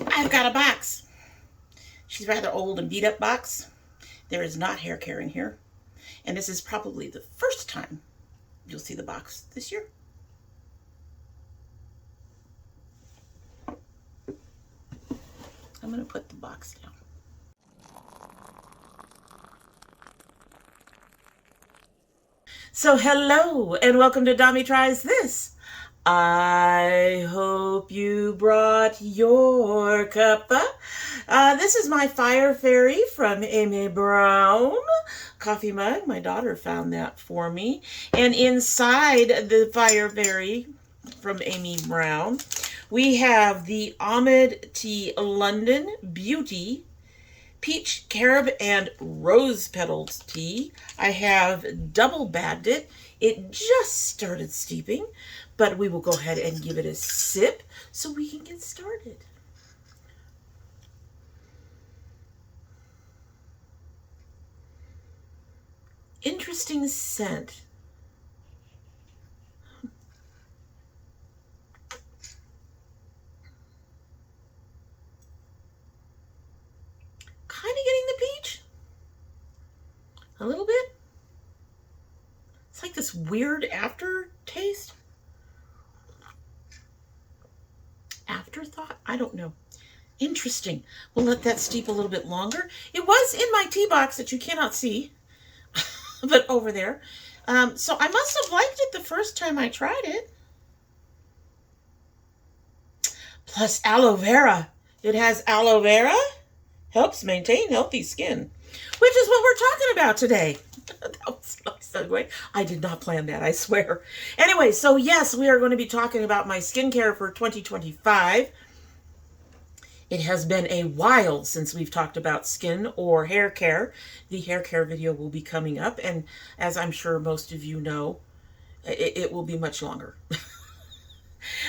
I've got a box. She's rather old and beat up box. There is not hair care in here. And this is probably the first time you'll see the box this year. I'm going to put the box down. So hello and welcome to Domytriesthis This. I hope you brought your cuppa. This is my Fire Fairy from Amy Brown coffee mug. My daughter found that for me. And inside the Fire Fairy from Amy Brown, we have the Ahmad Tea London Beauty Peach, Carob, and Rose Petals tea. I have double bagged it. It just started steeping, but we will go ahead and give it a sip so we can get started. Interesting scent. Kind of getting the peach. A little bit. It's like this weird aftertaste. Afterthought? I don't know. Interesting. We'll let that steep a little bit longer. It was in my tea box that you cannot see, but over there. So I must have liked it the first time I tried it. Plus aloe vera. It has aloe vera. Helps maintain healthy skin, which is what we're talking about today. That was a nice segue. I did not plan that, I swear. Anyway, so yes, we are going to be talking about my skincare for 2025. It has been a while since we've talked about skin or hair care. The hair care video will be coming up, and as I'm sure most of you know, it will be much longer.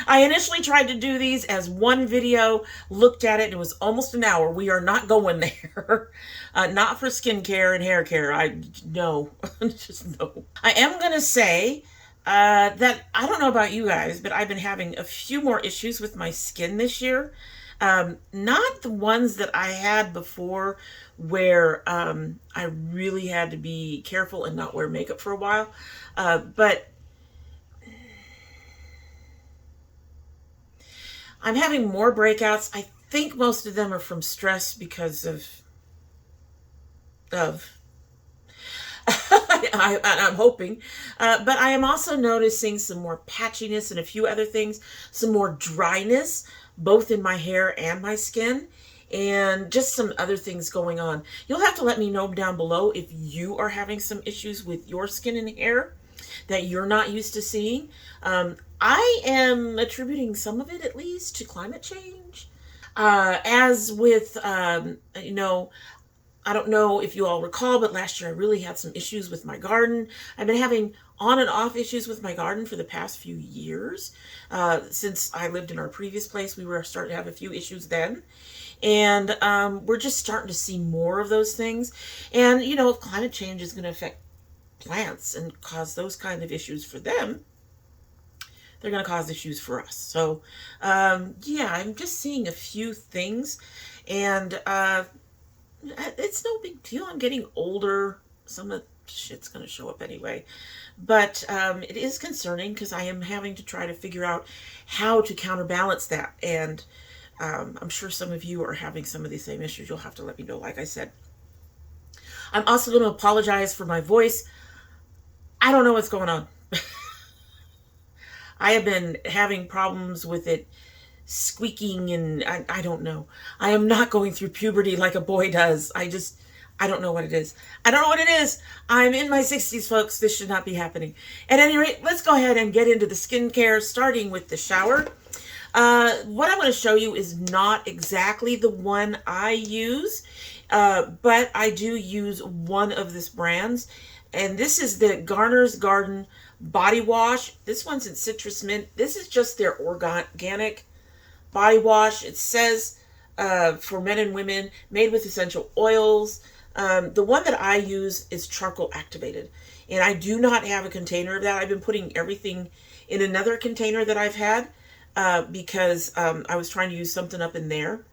I initially tried to do these as one video, looked at it, it was almost an hour. We are not going there. Not for skincare and hair care. No, just no. I am going to say that, I don't know about you guys, but I've been having a few more issues with my skin this year. Not the ones that I had before where I really had to be careful and not wear makeup for a while, but I'm having more breakouts. I think most of them are from stress because of I'm hoping. But I am also noticing some more patchiness and a few other things, some more dryness, both in my hair and my skin, and just some other things going on. You'll have to let me know down below if you are having some issues with your skin and hair that you're not used to seeing. I am attributing some of it, at least, to climate change. As with, you know, I don't know if you all recall, but last year I really had some issues with my garden. I've been having on and off issues with my garden for the past few years. Since I lived in our previous place, we were starting to have a few issues then. And we're just starting to see more of those things. And, you know, if climate change is going to affect plants and cause those kind of issues for them, they're going to cause issues for us. So, yeah, I'm just seeing a few things, and it's no big deal. I'm getting older. Some of the shit's going to show up anyway. But it is concerning because I am having to try to figure out how to counterbalance that. And I'm sure some of you are having some of these same issues. You'll have to let me know, like I said. I'm also going to apologize for my voice. I don't know what's going on. I have been having problems with it squeaking, and I don't know. I am not going through puberty like a boy does. I don't know what it is. I don't know what it is. I'm in my 60s, folks. This should not be happening. At any rate, let's go ahead and get into the skincare, starting with the shower. What I'm going to show you is not exactly the one I use, but I do use one of this brand's, and this is the Garner's Garden body wash. This one's in citrus mint. This is just their organic body wash. It says for men and women, made with essential oils. The one that I use is charcoal activated, and I do not have a container of that. I've been putting everything in another container that I've had. because I was trying to use something up in there.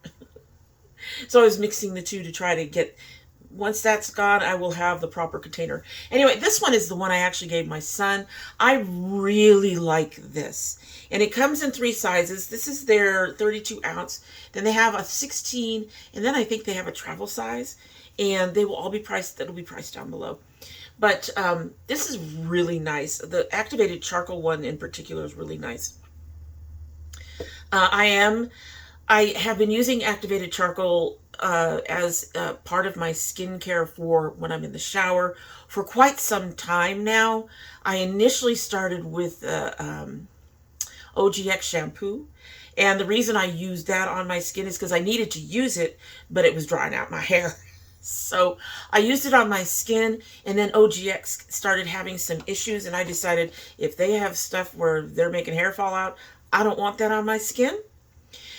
So I was mixing the two to try to get, once that's gone, I will have the proper container. Anyway, this one is the one I actually gave my son. I really like this. And it comes in 3 sizes. This is their 32 ounce. Then they have a 16, and then I think they have a travel size. And they will all be priced, that'll be priced down below. But this is really nice. The activated charcoal one in particular is really nice. I have been using activated charcoal as part of my skincare for when I'm in the shower for quite some time now. I initially started with OGX shampoo. And the reason I used that on my skin is because I needed to use it, but it was drying out my hair. So I used it on my skin, and then OGX started having some issues, and I decided if they have stuff where they're making hair fall out, I don't want that on my skin.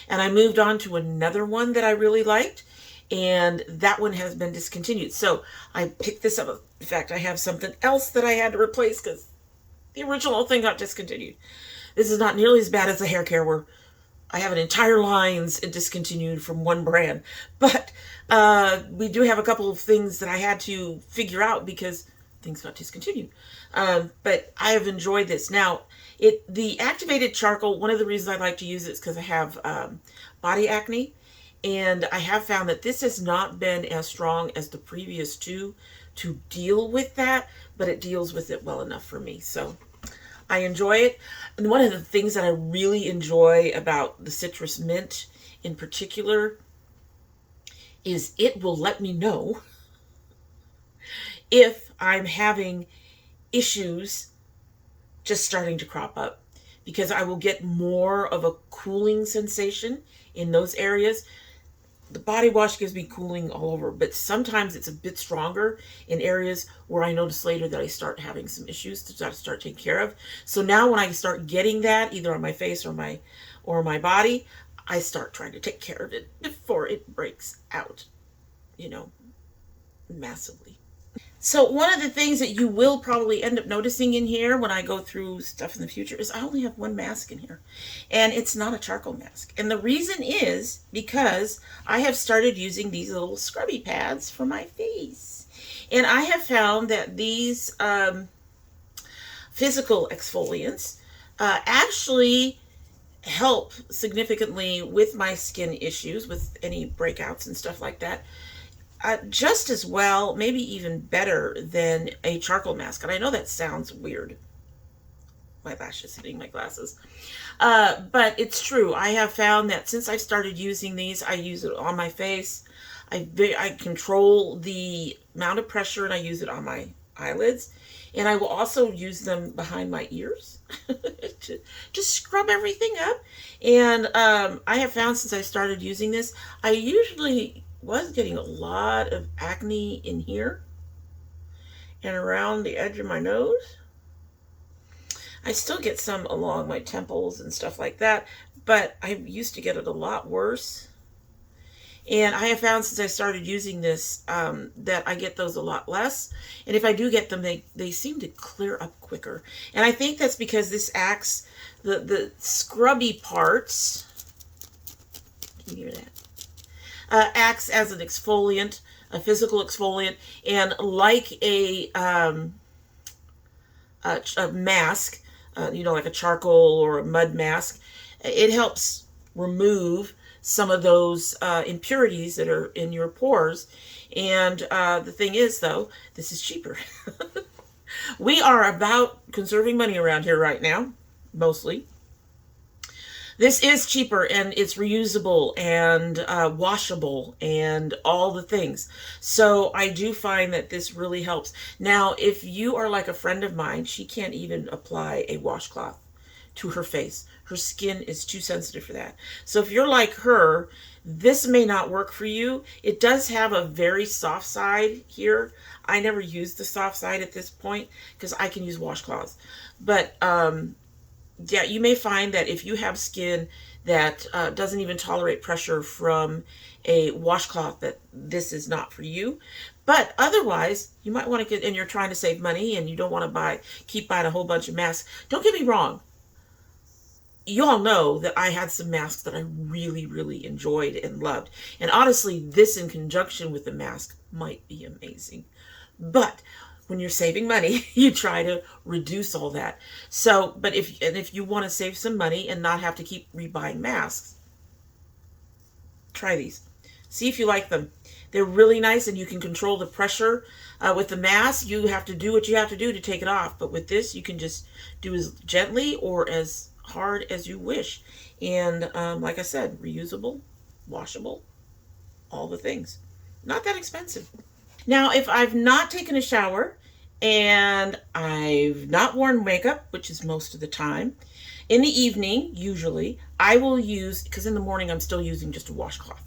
And I moved on to another one that I really liked, and that one has been discontinued. So I picked this up. In fact, I have something else that I had to replace because the original thing got discontinued. This is not nearly as bad as the hair care where I have an entire lines discontinued from one brand. But we do have a couple of things that I had to figure out because things got discontinued. But I have enjoyed this. Now, the activated charcoal, one of the reasons I like to use it is because I have body acne. And I have found that this has not been as strong as the previous two to deal with that, but it deals with it well enough for me. So I enjoy it. And one of the things that I really enjoy about the citrus mint in particular is it will let me know if I'm having issues just starting to crop up, because I will get more of a cooling sensation in those areas. The body wash gives me cooling all over, but sometimes it's a bit stronger in areas where I notice later that I start having some issues to start taking care of. So now when I start getting that either on my face or my body, I start trying to take care of it before it breaks out, massively. So one of the things that you will probably end up noticing in here when I go through stuff in the future is I only have one mask in here, and it's not a charcoal mask. And the reason is because I have started using these little scrubby pads for my face. And I have found that these physical exfoliants actually help significantly with my skin issues, with any breakouts and stuff like that. Just as well, maybe even better than a charcoal mask. And I know that sounds weird. My lashes hitting my glasses. But it's true. I have found that since I've started using these, I use it on my face. I control the amount of pressure, and I use it on my eyelids. And I will also use them behind my ears to just scrub everything up. And I have found since I started using this, I usually was getting a lot of acne in here and around the edge of my nose. I still get some along my temples and stuff like that, but I used to get it a lot worse. And I have found since I started using this that I get those a lot less. And if I do get them, they seem to clear up quicker. And I think that's because this acts, the scrubby parts, can you hear that? Acts as an exfoliant, a physical exfoliant, and like a mask, like a charcoal or a mud mask, it helps remove some of those impurities that are in your pores. And the thing is, though, this is cheaper. We are about conserving money around here right now, mostly. This is cheaper, and it's reusable and washable and all the things. So I do find that this really helps. Now, if you are like a friend of mine, she can't even apply a washcloth to her face. Her skin is too sensitive for that. So if you're like her, this may not work for you. It does have a very soft side here. I never use the soft side at this point because I can use washcloths. But yeah, you may find that if you have skin that doesn't even tolerate pressure from a washcloth, that this is not for you. But otherwise, you might want to get, and you're trying to save money and you don't want to keep buying a whole bunch of masks. Don't get me wrong. you all know that I had some masks that I really, really enjoyed and loved. And honestly, this in conjunction with the mask might be amazing. But when you're saving money, you try to reduce all that. So, but if you want to save some money and not have to keep rebuying masks, try these. See if you like them. They're really nice, and you can control the pressure. With the mask, you have to do what you have to do to take it off. But with this, you can just do as gently or as hard as you wish. And like I said, reusable, washable, all the things. Not that expensive. Now, if I've not taken a shower and I've not worn makeup, which is most of the time, in the evening, usually, I will use, because in the morning I'm still using just a washcloth.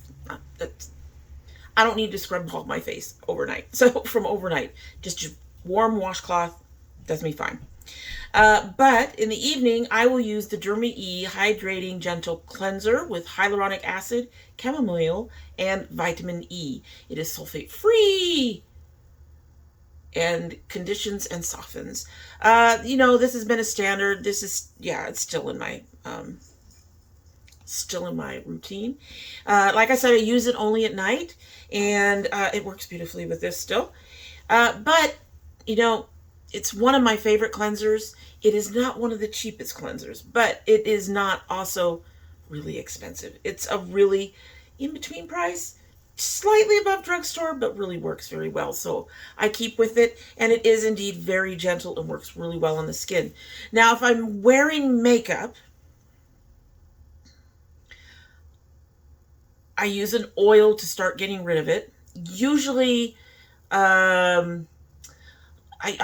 I don't need to scrub all my face overnight. So from overnight, just warm washcloth does me fine. But in the evening, I will use the Domynoe Hydrating Gentle Cleanser with hyaluronic acid, chamomile, and vitamin E. It is sulfate free and conditions and softens. This has been a standard. This is, it's still in my routine. Like I said, I use it only at night, and it works beautifully with this still. But it's one of my favorite cleansers. It is not one of the cheapest cleansers, but it is not also really expensive. It's a really in-between price, slightly above drugstore, but really works very well. So I keep with it, and it is indeed very gentle and works really well on the skin. Now, if I'm wearing makeup, I use an oil to start getting rid of it. Usually, I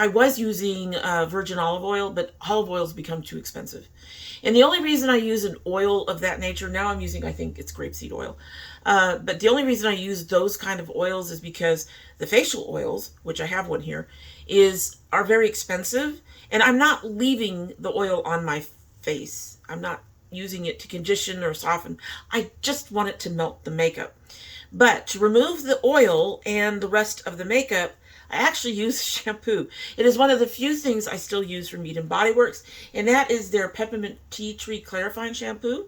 was using virgin olive oil, but olive oil has become too expensive. And the only reason I use an oil of that nature, now I'm using, I think it's grapeseed oil. But the only reason I use those kind of oils is because the facial oils, which I have one here, are very expensive. And I'm not leaving the oil on my face. I'm not using it to condition or soften. I just want it to melt the makeup. But to remove the oil and the rest of the makeup, I actually use shampoo. It is one of the few things I still use from Bath & Body Works, and that is their Peppermint Tea Tree Clarifying Shampoo.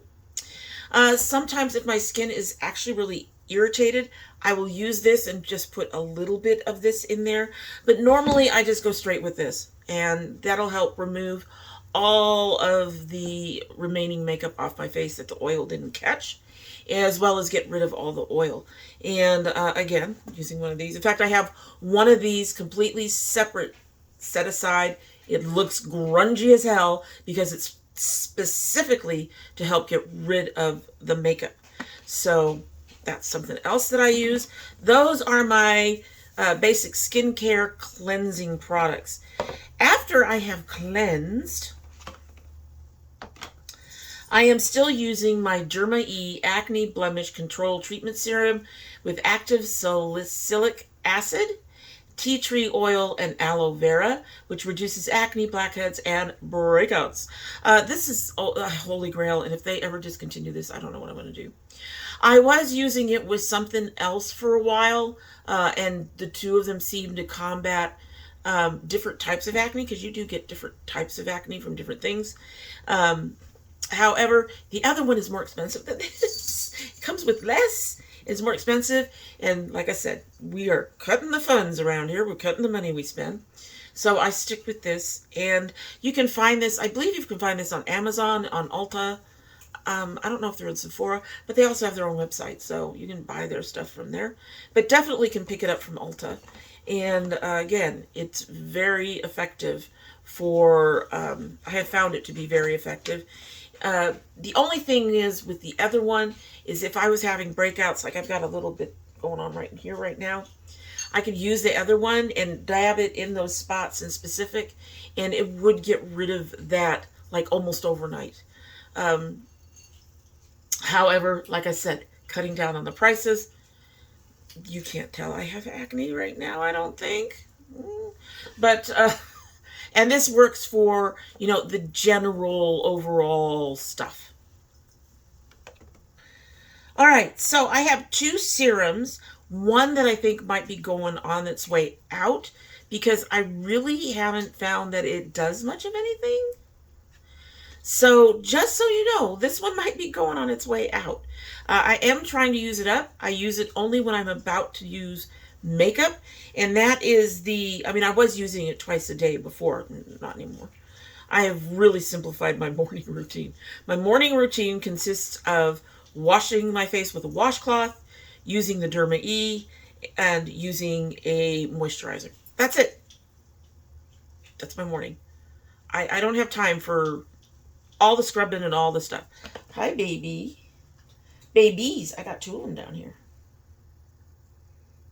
Sometimes if my skin is actually really irritated, I will use this and just put a little bit of this in there. But normally I just go straight with this, and that'll help remove all of the remaining makeup off my face that the oil didn't catch, as well as get rid of all the oil. And again, using one of these. In fact, I have one of these completely separate, set aside. It looks grungy as hell because it's specifically to help get rid of the makeup. So that's something else that I use. Those are my basic skincare cleansing products. After I have cleansed, I am still using my Domynoe Acne Blemish Control Treatment Serum with active salicylic acid, tea tree oil, and aloe vera, which reduces acne, blackheads, and breakouts. This is a holy grail, and if they ever discontinue this, I don't know what I'm going to do. I was using it with something else for a while, and the two of them seem to combat different types of acne, because you do get different types of acne from different things. However, the other one is more expensive than this. It comes with less. It's more expensive. And like I said, we are cutting the funds around here. We're cutting the money we spend. So I stick with this. And you can find this, I believe you can find this on Amazon, on Ulta. I don't know if they're in Sephora, but they also have their own website. So you can buy their stuff from there. But definitely can pick it up from Ulta. And again, it's very effective for, I have found it to be very effective. The only thing is with the other one is if I was having breakouts, like I've got a little bit going on right here right now, I could use the other one and dab it in those spots in specific, and it would get rid of that like almost overnight. However, like I said, cutting down on the prices, you can't tell I have acne right now, I don't think. But, and this works for, the general overall stuff. All right, so I have two serums. One that I think might be going on its way out because I really haven't found that it does much of anything. So just so you know, this one might be going on its way out. I am trying to use it up. I use it only when I'm about to use makeup. And that is I mean, I was using it twice a day before, not anymore. I have really simplified my morning routine. My morning routine consists of washing my face with a washcloth, using the Derma E, and using a moisturizer. That's it. That's my morning. I don't have time for all the scrubbing and all the stuff. Hi, baby. Babies. I got two of them down here.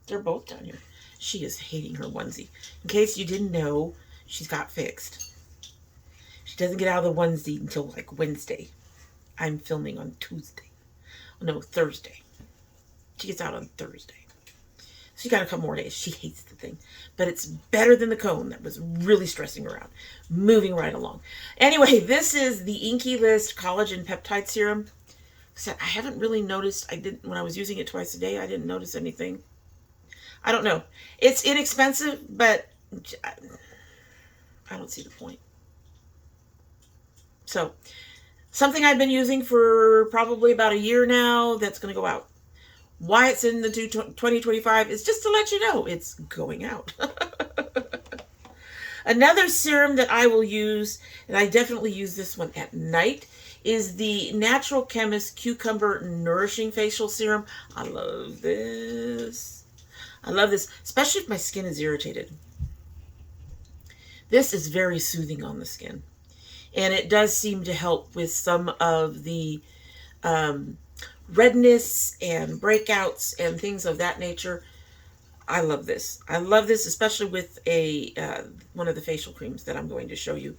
They're both down here. She is hating her onesie. In case you didn't know, she's got fixed. She doesn't get out of the onesie until like Wednesday. I'm filming on Tuesday. No, Thursday. She gets out on Thursday. She got a couple more days. She hates the thing. But it's better than the cone that was really stressing her out. Moving right along. Anyway, this is the Inky List Collagen Peptide Serum. I haven't really noticed, when I was using it twice a day, I didn't notice anything. I don't know. It's inexpensive, but I don't see the point. So, something I've been using for probably about a year now that's going to go out. Why it's in the 2025 is just to let you know it's going out. Another serum that I will use, and I definitely use this one at night, is the Natural Chemist Cucumber Nourishing Facial Serum. I love this. I love this, especially if my skin is irritated. This is very soothing on the skin. And it does seem to help with some of the redness and breakouts and things of that nature. I love this. I love this, especially with one of the facial creams that I'm going to show you.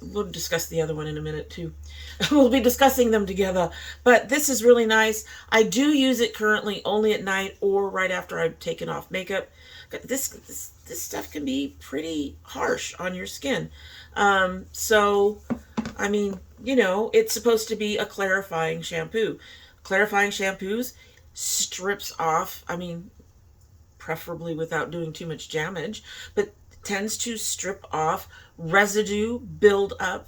We'll discuss the other one in a minute too. We'll be discussing them together. But this is really nice. I do use it currently only at night or right after I've taken off makeup. This stuff can be pretty harsh on your skin. So, I mean, you know, it's supposed to be a clarifying shampoo. Clarifying shampoos strips off, I mean, preferably without doing too much damage, but tends to strip off residue, build up,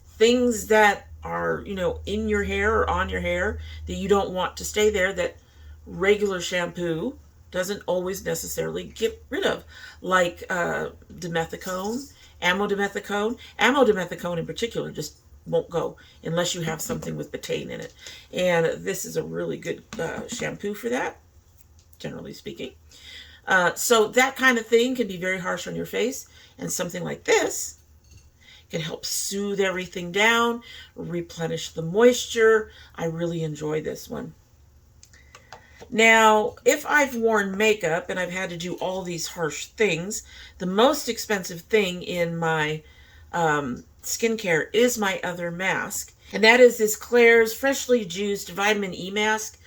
things that are, you know, in your hair or on your hair that you don't want to stay there, that regular shampoo doesn't always necessarily get rid of, like dimethicone, amodimethicone. Amodimethicone in particular just won't go unless you have something with betaine in it. And this is a really good shampoo for that, generally speaking. So that kind of thing can be very harsh on your face, and something like this can help soothe everything down, replenish the moisture. I really enjoy this one. Now, if I've worn makeup and I've had to do all these harsh things, the most expensive thing in my skincare is my other mask, and that is this Klairs Freshly Juiced Vitamin E Mask.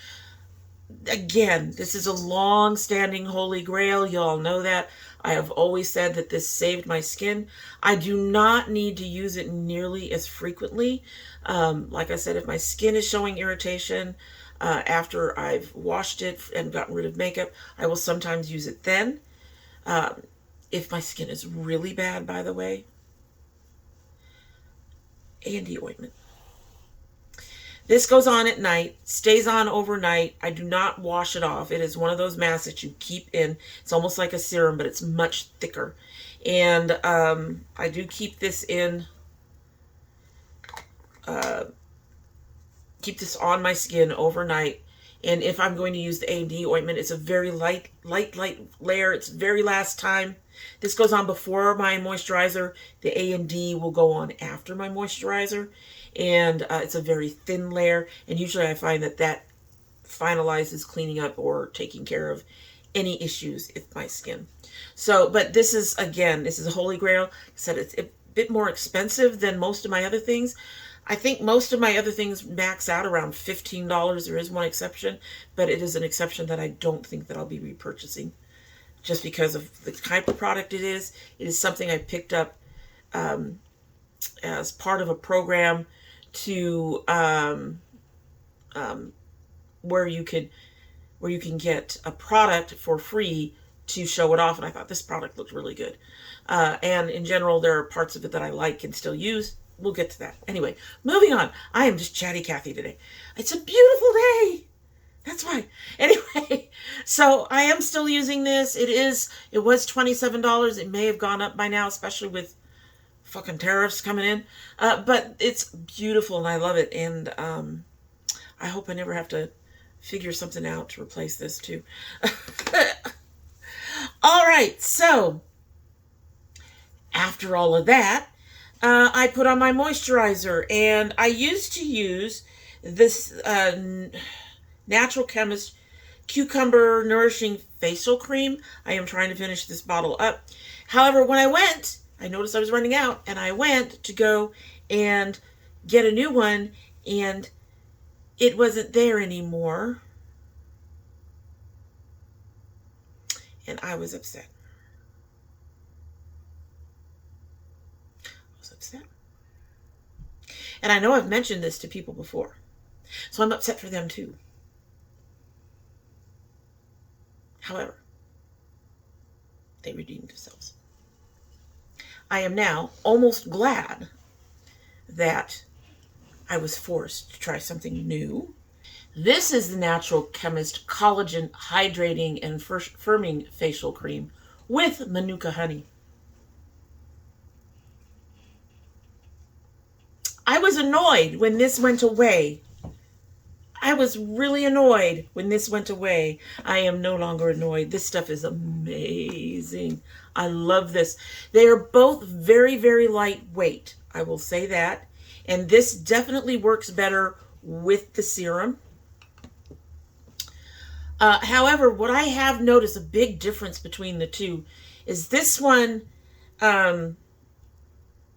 Again, this is a long-standing holy grail. You all know that. I have always said that this saved my skin. I do not need to use it nearly as frequently. Like I said, if my skin is showing irritation after I've washed it and gotten rid of makeup, I will sometimes use it then. If my skin is really bad, by the way, A&D ointment. This goes on at night, stays on overnight. I do not wash it off. It is one of those masks that you keep in. It's almost like a serum, but it's much thicker. And I do keep this in, keep this on my skin overnight. And if I'm going to use the A&D ointment, it's a very light layer. It's very last time. This goes on before my moisturizer. The A&D will go on after my moisturizer. And it's a very thin layer. And usually I find that that finalizes cleaning up or taking care of any issues with my skin. So, but this is, again, this is a holy grail. Like I said, it's a bit more expensive than most of my other things. I think most of my other things max out around $15. There is one exception, but it is an exception that I don't think that I'll be repurchasing just because of the type of product it is. It is something I picked up as part of a program to where you can get a product for free to show it off, and I thought this product looked really good. And in general, there are parts of it that I like and still use. we'll get to that. Anyway, moving on. I am just chatty Cathy today. It's a beautiful day. That's why. Anyway, so I am still using this. It was $27. It may have gone up by now, especially with fucking tariffs coming in. But it's beautiful and I love it. And I hope I never have to figure something out to replace this too. All right, so after all of that, I put on my moisturizer, and I used to use this Natural Chemist Cucumber Nourishing Facial Cream. I am trying to finish this bottle up. However, when I noticed I was running out, and I went to go and get a new one, and it wasn't there anymore. And I was upset. And I know I've mentioned this to people before, so I'm upset for them too. However, they redeemed themselves. I am now almost glad that I was forced to try something new. This is the Natural Chemist Collagen Hydrating and Firming Facial Cream with Manuka honey. I was annoyed when this went away. I was really annoyed when this went away. I am no longer annoyed. This stuff is amazing. I love this. They are both very, very lightweight. I will say that. And this definitely works better with the serum. However, what I have noticed a big difference between the two is this one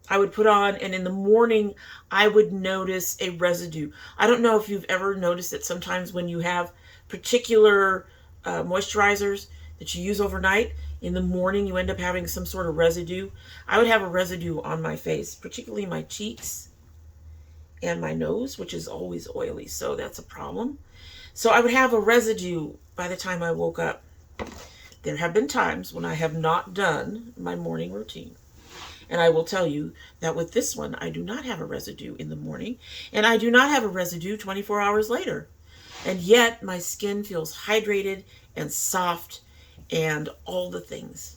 I would put on, and in the morning I would notice a residue. I don't know if you've ever noticed that sometimes when you have particular moisturizers that you use overnight, in the morning you end up having some sort of residue. I would have a residue on my face, particularly my cheeks and my nose, which is always oily, so that's a problem. So I would have a residue by the time I woke up. There have been times when I have not done my morning routine. And I will tell you that with this one, I do not have a residue in the morning, and I do not have a residue 24 hours later. And yet my skin feels hydrated and soft and all the things.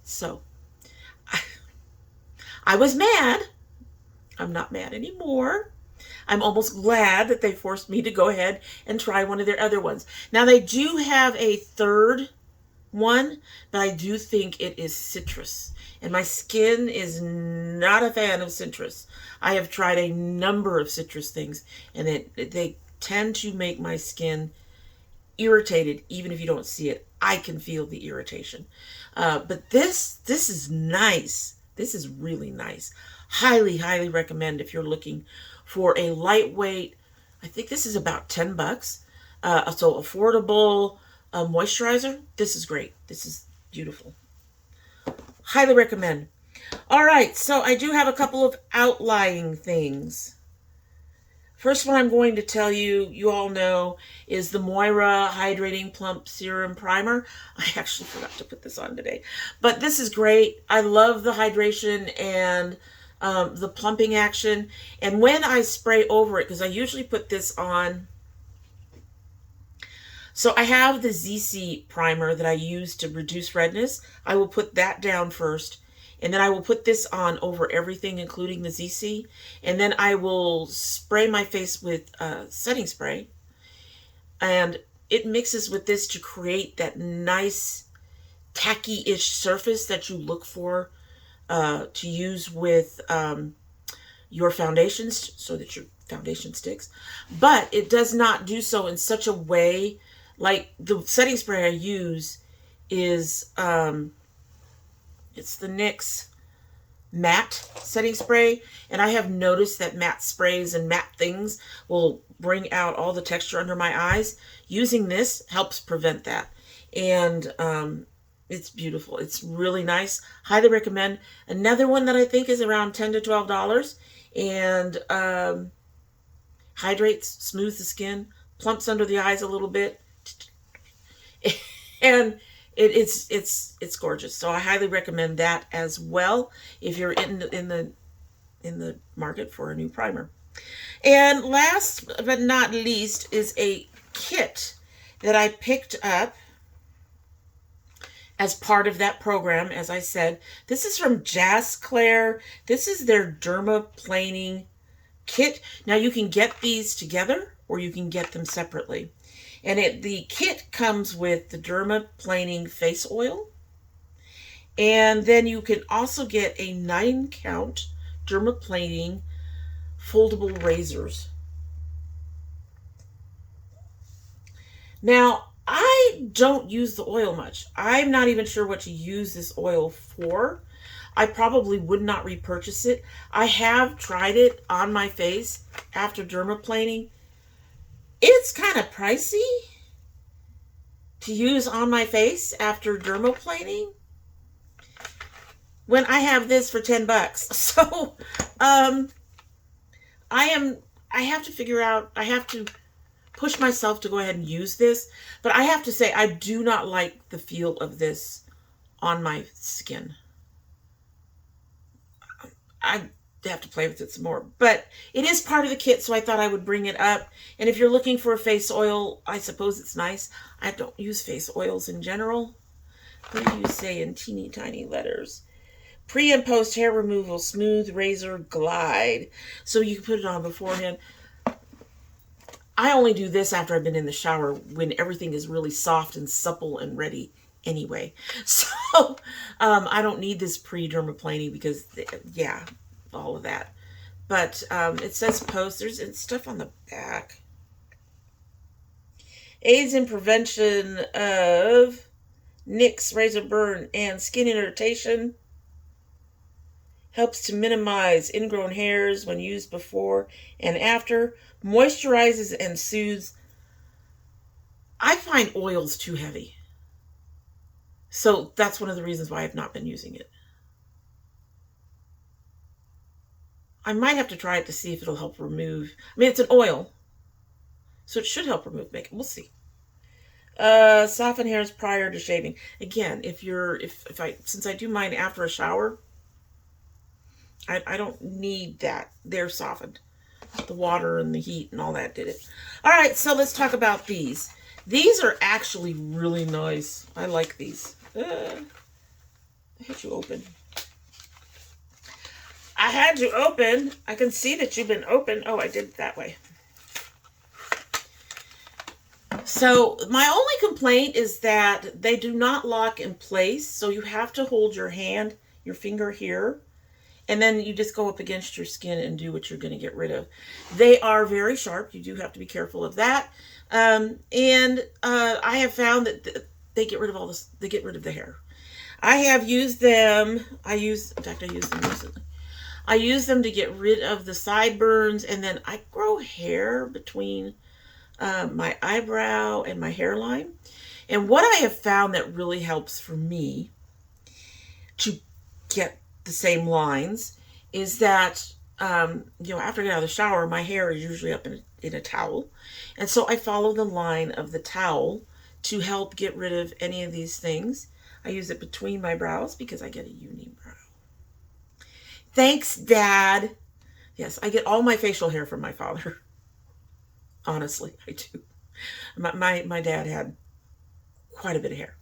So I was mad. I'm not mad anymore. I'm almost glad that they forced me to go ahead and try one of their other ones. Now, they do have a third one, but I do think it is citrus. And my skin is not a fan of citrus. I have tried a number of citrus things, and they tend to make my skin irritated, even if you don't see it. I can feel the irritation. But this is nice. This is really nice. Highly, highly recommend if you're looking for a lightweight. I think this is about $10. So affordable moisturizer. This is great. This is beautiful. Highly recommend. All right, so I do have a couple of outlying things. First one I'm going to tell you, you all know, is the Moira Hydrating Plump Serum Primer. I actually forgot to put this on today, but this is great. I love the hydration and the plumping action. And when I spray over it, because I usually put this on, so I have the ZC primer that I use to reduce redness. I will put that down first, and then I will put this on over everything, including the ZC. And then I will spray my face with setting spray. And it mixes with this to create that nice tacky-ish surface that you look for to use with your foundations, so that your foundation sticks. But it does not do so in such a way, like the setting spray I use is, it's the NYX matte setting spray, and I have noticed that matte sprays and matte things will bring out all the texture under my eyes. Using this helps prevent that, and it's beautiful. It's really nice. Highly recommend. Another one that I think is around $10 to $12, and hydrates, smooths the skin, plumps under the eyes a little bit, and it's gorgeous. So I highly recommend that as well. If you're in in the market for a new primer. And last but not least is a kit that I picked up as part of that program. As I said, this is from Jazz Claire. This is their dermaplaning kit. Now you can get these together or you can get them separately. And the kit comes with the dermaplaning face oil. And then you can also get a 9-count dermaplaning foldable razors. Now, I don't use the oil much. I'm not even sure what to use this oil for. I probably would not repurchase it. I have tried it on my face after dermaplaning. It's kind of pricey to use on my face after dermaplaning when I have this for $10. So, I have to figure out, I have to push myself to go ahead and use this. But I have to say, I do not like the feel of this on my skin. I have to play with it some more. But it is part of the kit, so I thought I would bring it up. And if you're looking for a face oil, I suppose it's nice. I don't use face oils in general. What do you say in teeny tiny letters? Pre and post hair removal, smooth razor glide. So you can put it on beforehand. I only do this after I've been in the shower when everything is really soft and supple and ready anyway. So I don't need this pre-dermaplaning because, yeah, all of that. But it says post. There's stuff on the back. Aids in prevention of nicks, razor burn, and skin irritation. Helps to minimize ingrown hairs when used before and after. Moisturizes and soothes. I find oils too heavy. So that's one of the reasons why I've not been using it. I might have to try it to see if it'll help remove. I mean, it's an oil, so it should help remove makeup. We'll see. Soften hairs prior to shaving. Again, since I do mine after a shower, I don't need that. They're softened. The water and the heat and all that did it. All right, so let's talk about these. These are actually really nice. I like these. I had you open. I had you open. I can see that you've been open. Oh, I did it that way. So my only complaint is that they do not lock in place. So you have to hold your finger here. And then you just go up against your skin and do what you're going to get rid of. They are very sharp. You do have to be careful of that. I have found that they get rid of all this. They get rid of the hair. I have used them. I used them recently. I use them to get rid of the sideburns. And then I grow hair between my eyebrow and my hairline. And what I have found that really helps for me to get the same lines is that, after I get out of the shower, my hair is usually up in a towel. And so I follow the line of the towel to help get rid of any of these things. I use it between my brows because I get a unibrow. Thanks, Dad. Yes, I get all my facial hair from my father. Honestly, I do. My dad had quite a bit of hair.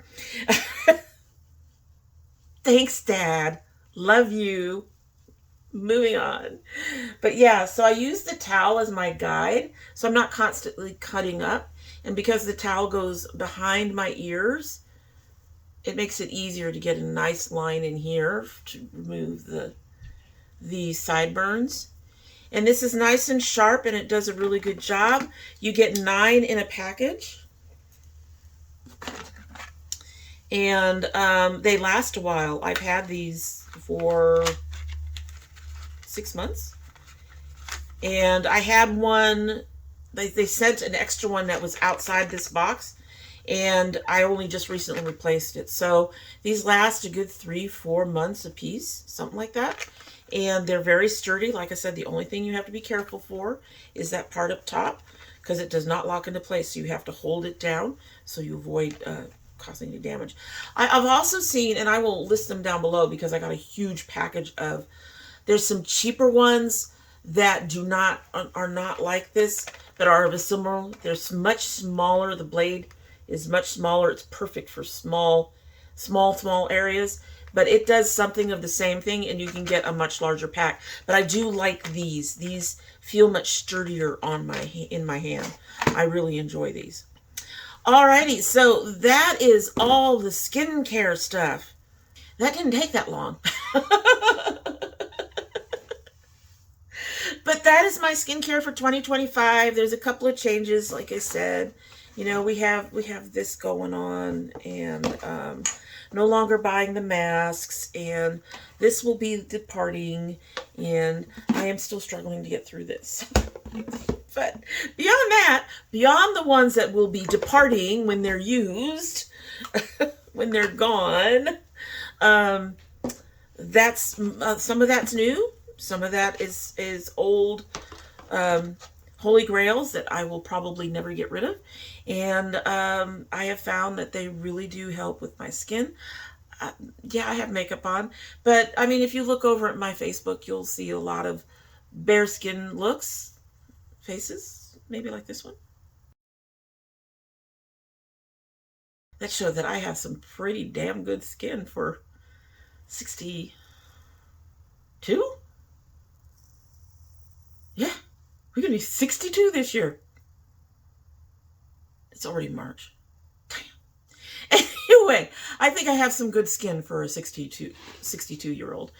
Thanks, Dad. Love you. Moving on. But yeah, so I use the towel as my guide, so I'm not constantly cutting up. And because the towel goes behind my ears, it makes it easier to get a nice line in here to remove the sideburns. And this is nice and sharp, and it does a really good job. You get 9 in a package. And they last a while. I've had these for 6 months. And I had one, they sent an extra one that was outside this box. And I only just recently replaced it. So these last a good 3-4 months a piece, something like that. And they're very sturdy. Like I said, the only thing you have to be careful for is that part up top, because it does not lock into place. So you have to hold it down so you avoid causing any damage. I've also seen, and I will list them down below because I got a huge package of There's some cheaper ones that are not like this, but are of a similar. They're much smaller. The blade is much smaller. It's perfect for small areas. But it does something of the same thing, and you can get a much larger pack. But I do like these. These feel much sturdier in my hand. I really enjoy these. Alrighty, so that is all the skincare stuff. That didn't take that long. But that is my skincare for 2025. There's a couple of changes, like I said. You know, we have this going on, and no longer buying the masks, and this will be departing, and I am still struggling to get through this. But beyond that, beyond the ones that will be departing when they're used, when they're gone, that's some of that's new. Some of that is old holy grails that I will probably never get rid of. And I have found that they really do help with my skin. Yeah, I have makeup on. But, I mean, if you look over at my Facebook, you'll see a lot of bare skin looks, faces, maybe like this one. That show that I have some pretty damn good skin for 62? Yeah, we're going to be 62 this year. It's already March. Damn. Anyway, I think I have some good skin for a 62-year-old.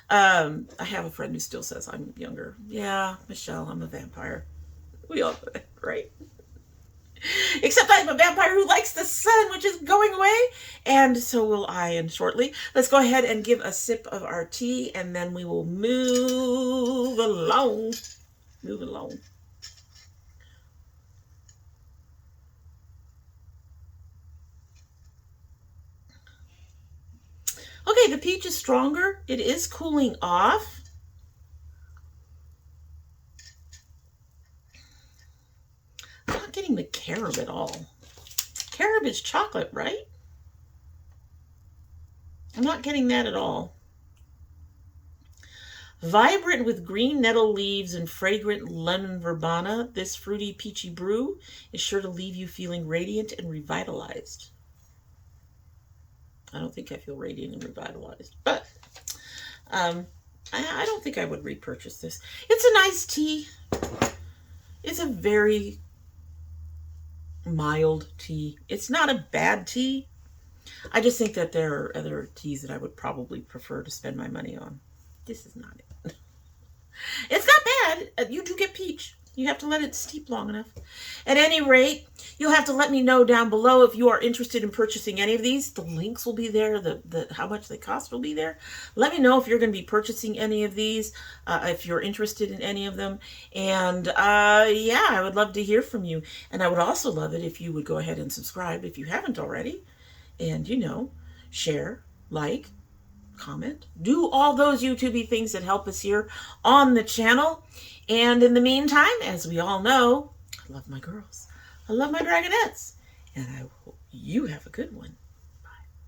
I have a friend who still says I'm younger. Yeah, Michelle, I'm a vampire. We all know that, right? Except I'm a vampire who likes the sun, which is going away. And so will I, and shortly. Let's go ahead and give a sip of our tea, and then we will move along. Move along. Okay, the peach is stronger. It is cooling off. I'm not getting the carob at all. Carob is chocolate, right? I'm not getting that at all. Vibrant with green nettle leaves and fragrant lemon verbena, this fruity peachy brew is sure to leave you feeling radiant and revitalized. I don't think I feel radiant and revitalized, but I don't think I would repurchase this. It's a nice tea. It's a very mild tea. It's not a bad tea. I just think that there are other teas that I would probably prefer to spend my money on. This is not it. It's not bad. You do get peach. You have to let it steep long enough. At any rate, you'll have to let me know down below if you are interested in purchasing any of these. The links will be there. How much they cost will be there. Let me know if you're going to be purchasing any of these, if you're interested in any of them. And yeah, I would love to hear from you. And I would also love it if you would go ahead and subscribe if you haven't already. And, you know, share, like, comment, do all those YouTube-y things that help us here on the channel. And in the meantime, as we all know, I love my girls. I love my dragonettes. And I hope you have a good one.